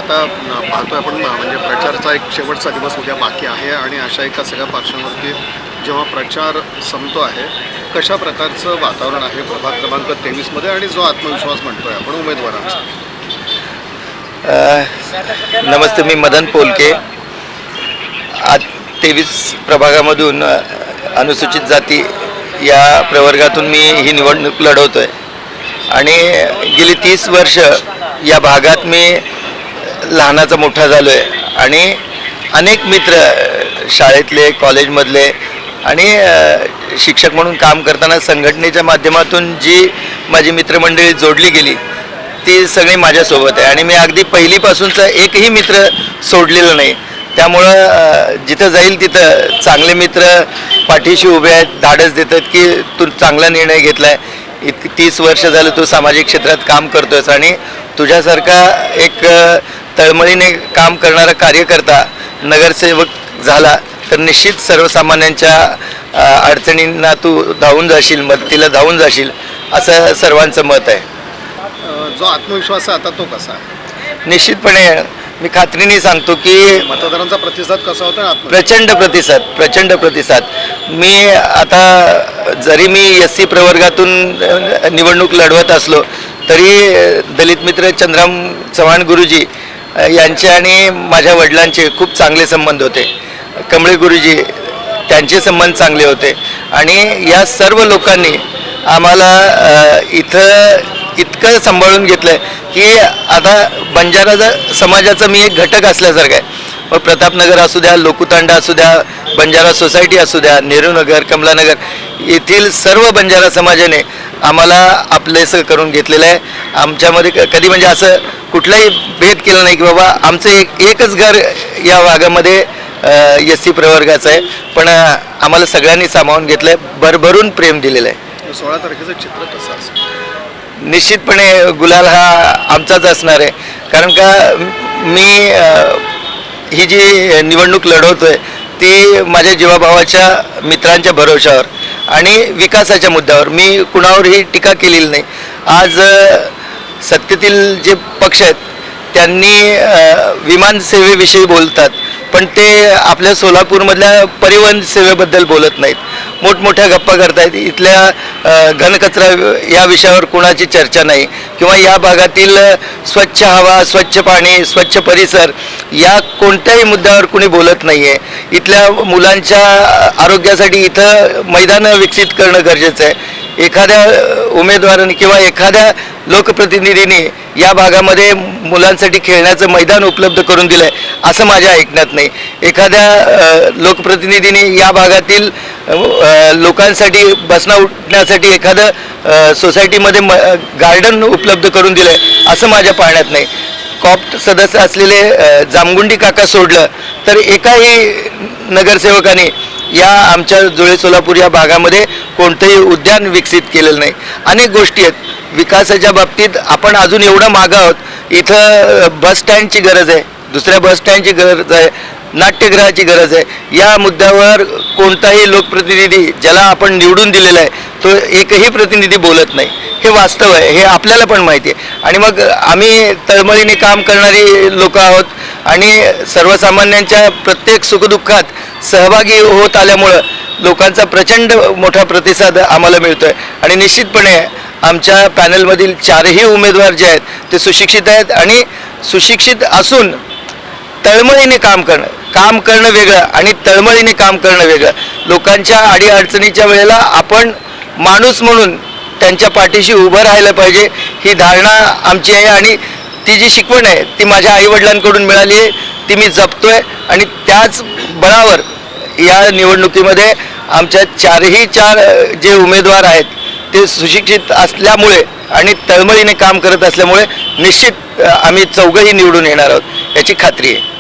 आता पाहतोय आपण म्हणजे प्रचाराचा एक शेवटचा दिवस उद्या बाकी आहे आणि अशा एका सगळ्या पार्श्वभूमीवरती जेव्हा प्रचार संपतो आहे, कशा प्रकारचं वातावरण आहे प्रभाग क्रमांक 23मध्ये आणि जो आत्मविश्वास म्हणतोय आपण उमेदवारांचा? नमस्ते, मी मदन पोलके. आज 23 प्रभागामधून अनुसूचित जाती या प्रवर्गातून मी ही निवडणूक लढवतोय आणि गेली 30 वर्ष या भागात मी लहानाचा मोठा झालो आहे आणि अनेक मित्र शाळेतले, कॉलेजमधले आणि शिक्षक म्हणून काम करताना संघटनेच्या माध्यमातून जी माझी मित्रमंडळी जोडली गेली ती सगळी माझ्यासोबत आहे आणि मी अगदी पहिलीपासूनचा एकही मित्र सोडलेला नाही. त्यामुळं जिथं जाईल तिथं चांगले मित्र पाठीशी उभे आहेत, धाडस देतात की तू चांगला निर्णय घेतला आहे, 30 वर्ष झालं तू सामाजिक क्षेत्रात काम करतोयस आणि तुझ्यासारखा एक तळमळीने काम करणारा कार्यकर्ता नगरसेवक झाला तर निश्चित सर्वसामान्यांच्या अडचणींना तू धावून जाशील, मदतीला धावून जाशील, असं सर्वांचं मत आहे. जो आत्मविश्वास आहे आता तो कसा आहे? निश्चितपणे मी खात्रीने सांगतो की मतदारांचा प्रतिसाद कसा होता? प्रचंड प्रतिसाद. मी आता जरी मी SC प्रवर्गातून निवडणूक लढवत असलो तरी दलित मित्र चंद्राम चव्हाण गुरुजी यांचे आणि माझ्या वडिलांचे खूप चांगले संबंध होते. कमळे गुरुजी त्यांचे संबंध चांगले होते आणि या सर्व लोकांनी आम्हाला इतकं सांभाळून घेतलं की आता बंजारा समाजाचा मी एक घटक असल्यासारखं आहे. मग प्रतापनगर असू द्या, लोकुतांडा असू द्या, बंजारा सोसायटी असू द्या, नेहरूनगर, कमलानगर येथील सर्व बंजारा समाजाने आम्हाला आपलेसं करून घेतलेलं आहे. आमच्यामध्ये कधी म्हणजे असं कुठलाही भेद केला नाही की बाबा आमचं एकच घर या भागामध्ये SC प्रवर्गाचं आहे, पण आम्हाला सगळ्यांनी सामावून घेतलं आहे, भरभरून प्रेम दिलेलं आहे. 16 तारखेचं चित्र कसं असेल? निश्चितपणे गुलाल हा आमचाच असणार आहे, कारण का मी ही जी निवडणूक लढवतोय ती माझ्या जीवाभावाच्या मित्रांच्या भरोशावर आणि विकासाच्या मुद्द्यावर. मी कुणावरही टीका केलेली नाही. आज सत्तेतील जे पक्ष आहेत त्यांनी विमान सेवेविषयी बोलतात, पण ते आपल्या सोलापूरमधल्या परिवहन सेवेबद्दल बोलत नाहीत. मोठमोठ्या गप्पा करतायत. इथल्या घनकचरा या विषयावर कोणाची चर्चा नाही किंवा या भागातील स्वच्छ हवा, स्वच्छ पाणी, स्वच्छ परिसर या कोणत्याही मुद्द्यावर कोणी बोलत नाही आहे. इथल्या मुलांच्या आरोग्यासाठी इथं मैदानं विकसित करणं गरजेचं आहे. एखाद्या उमेदवाराने किंवा एखाद्या लोकप्रतिनिधीने या भागामध्ये मुलांसाठी खेळण्याचं मैदान उपलब्ध करून दिलं आहे असं माझ्या ऐकण्यात नाही. एखाद्या लोकप्रतिनिधीने या भागातील लोकांसाठी बसणं उठण्यासाठी एखादं सोसायटीमध्ये गार्डन उपलब्ध करून दिलं आहे असं माझ्या पाहण्यात नाही. कॉप्ट सदस्य असलेले जामगुंडी काका सोडलं तर एकाही नगरसेवकाने या आमच्या जुळे सोलापूर या भागामध्ये कोणतंही उद्यान विकसित केलेलं नाही. अनेक गोष्टी आहेत विकासाच्या बाबतीत. आपण अजून एवढं मागं आहोत. इथं बस स्टँडची गरज आहे, दुसऱ्या बस स्टँडची गरज आहे, नाट्यगृहाची गरज आहे. या मुद्द्यावर कोणताही लोकप्रतिनिधी ज्याला आपण निवडून दिलेला आहे तो एकही प्रतिनिधी बोलत नाही. हे वास्तव आहे, हे आपल्याला पण माहिती आहे. आणि मग आम्ही तळमळीने काम करणारी लोक आहोत आणि सर्वसामान्यांच्या प्रत्येक सुखदुःखात सहभागी होत आल्यामुळं लोकांचा प्रचंड मोठा प्रतिसाद आम्हाला मिळतो आहे. आणि निश्चितपणे आमच्या पॅनलमधील 4ही उमेदवार जे आहेत ते सुशिक्षित आहेत आणि सुशिक्षित असून तळमळीने काम करणं वेगळं आणि तळमळीने काम करणं वेगळं. लोकांच्या अडीअडचणीच्या वेळेला आपण माणूस म्हणून त्यांच्या पाठीशी उभं राहायला पाहिजे ही धारणा आमची आहे आणि ती जी शिकवण आहे ती माझ्या आईवडिलांकडून मिळाली आहे, ती मी जपतोय आणि त्याच बळावर या निवडणुकीमध्ये आमच्या 4ही जे उमेदवार आहेत ते सुशिक्षित असल्यामुळे आणि तळमळीने काम करत असल्यामुळे निश्चित आम्ही चौघंही निवडून येणार आहोत याची खात्री आहे.